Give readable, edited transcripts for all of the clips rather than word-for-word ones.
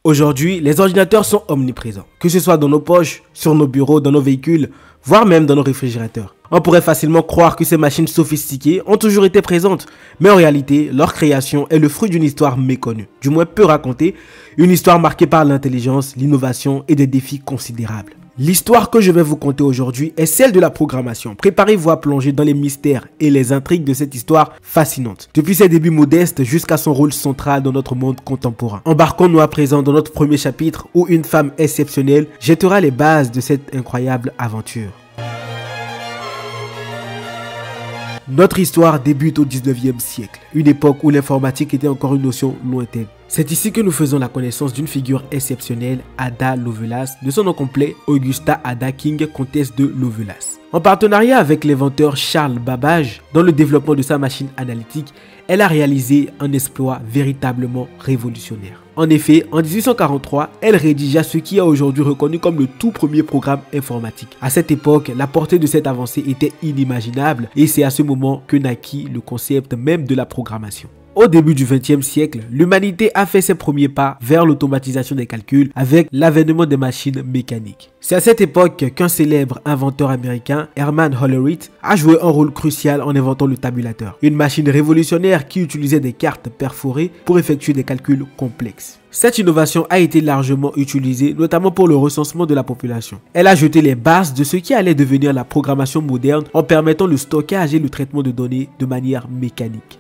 Aujourd'hui, les ordinateurs sont omniprésents, que ce soit dans nos poches, sur nos bureaux, dans nos véhicules, voire même dans nos réfrigérateurs. On pourrait facilement croire que ces machines sophistiquées ont toujours été présentes, mais en réalité, leur création est le fruit d'une histoire méconnue, du moins peu racontée, une histoire marquée par l'intelligence, l'innovation et des défis considérables. L'histoire que je vais vous conter aujourd'hui est celle de la programmation. Préparez-vous à plonger dans les mystères et les intrigues de cette histoire fascinante. Depuis ses débuts modestes jusqu'à son rôle central dans notre monde contemporain. Embarquons-nous à présent dans notre premier chapitre où une femme exceptionnelle jettera les bases de cette incroyable aventure. Notre histoire débute au 19e siècle, une époque où l'informatique était encore une notion lointaine. C'est ici que nous faisons la connaissance d'une figure exceptionnelle, Ada Lovelace, de son nom complet Augusta Ada King, comtesse de Lovelace. En partenariat avec l'inventeur Charles Babbage, dans le développement de sa machine analytique, elle a réalisé un exploit véritablement révolutionnaire. En effet, en 1843, elle rédigea ce qui est aujourd'hui reconnu comme le tout premier programme informatique. À cette époque, la portée de cette avancée était inimaginable et c'est à ce moment que naquit le concept même de la programmation. Au début du XXe siècle, l'humanité a fait ses premiers pas vers l'automatisation des calculs avec l'avènement des machines mécaniques. C'est à cette époque qu'un célèbre inventeur américain, Herman Hollerith, a joué un rôle crucial en inventant le tabulateur, une machine révolutionnaire qui utilisait des cartes perforées pour effectuer des calculs complexes. Cette innovation a été largement utilisée, notamment pour le recensement de la population. Elle a jeté les bases de ce qui allait devenir la programmation moderne en permettant le stockage et le traitement de données de manière mécanique.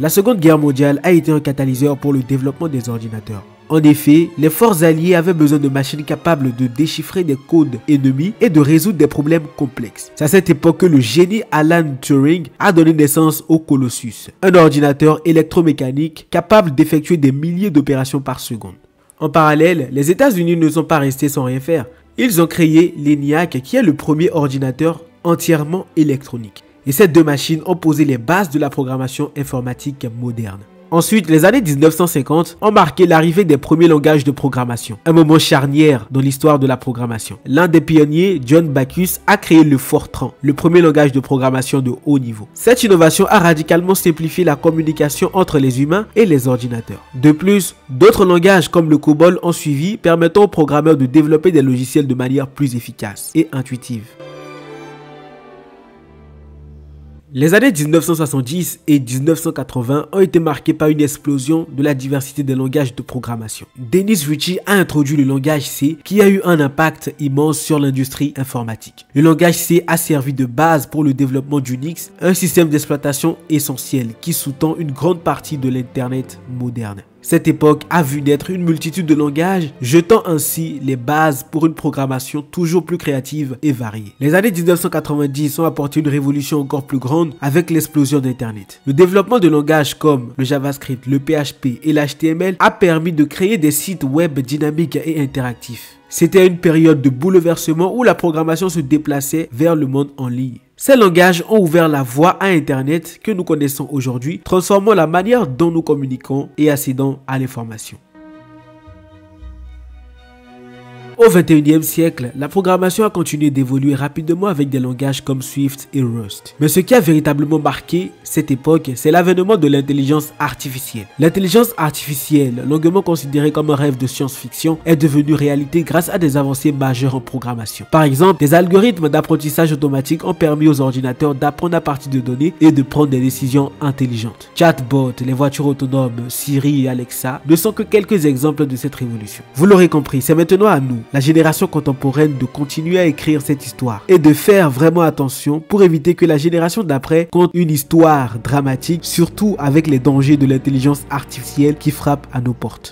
La Seconde Guerre mondiale a été un catalyseur pour le développement des ordinateurs. En effet, les forces alliées avaient besoin de machines capables de déchiffrer des codes ennemis et de résoudre des problèmes complexes. C'est à cette époque que le génie Alan Turing a donné naissance au Colossus, un ordinateur électromécanique capable d'effectuer des milliers d'opérations par seconde. En parallèle, les États-Unis ne sont pas restés sans rien faire. Ils ont créé l'ENIAC qui est le premier ordinateur entièrement électronique. Et ces deux machines ont posé les bases de la programmation informatique moderne. Ensuite, les années 1950 ont marqué l'arrivée des premiers langages de programmation, un moment charnière dans l'histoire de la programmation. L'un des pionniers, John Backus, a créé le Fortran, le premier langage de programmation de haut niveau. Cette innovation a radicalement simplifié la communication entre les humains et les ordinateurs. De plus, d'autres langages comme le COBOL ont suivi, permettant aux programmeurs de développer des logiciels de manière plus efficace et intuitive. Les années 1970 et 1980 ont été marquées par une explosion de la diversité des langages de programmation. Dennis Ritchie a introduit le langage C qui a eu un impact immense sur l'industrie informatique. Le langage C a servi de base pour le développement d'Unix, un système d'exploitation essentiel qui sous-tend une grande partie de l'Internet moderne. Cette époque a vu naître une multitude de langages, jetant ainsi les bases pour une programmation toujours plus créative et variée. Les années 1990 ont apporté une révolution encore plus grande avec l'explosion d'Internet. Le développement de langages comme le JavaScript, le PHP et l'HTML a permis de créer des sites web dynamiques et interactifs. C'était une période de bouleversement où la programmation se déplaçait vers le monde en ligne. Ces langages ont ouvert la voie à Internet que nous connaissons aujourd'hui, transformant la manière dont nous communiquons et accédons à l'information. Au XXIe siècle, la programmation a continué d'évoluer rapidement avec des langages comme Swift et Rust. Mais ce qui a véritablement marqué cette époque, c'est l'avènement de l'intelligence artificielle. L'intelligence artificielle, longuement considérée comme un rêve de science-fiction, est devenue réalité grâce à des avancées majeures en programmation. Par exemple, des algorithmes d'apprentissage automatique ont permis aux ordinateurs d'apprendre à partir de données et de prendre des décisions intelligentes. Chatbots, les voitures autonomes, Siri et Alexa ne sont que quelques exemples de cette révolution. Vous l'aurez compris, c'est maintenant à nous, la génération contemporaine, de continuer à écrire cette histoire et de faire vraiment attention pour éviter que la génération d'après conte une histoire dramatique, surtout avec les dangers de l'intelligence artificielle qui frappent à nos portes.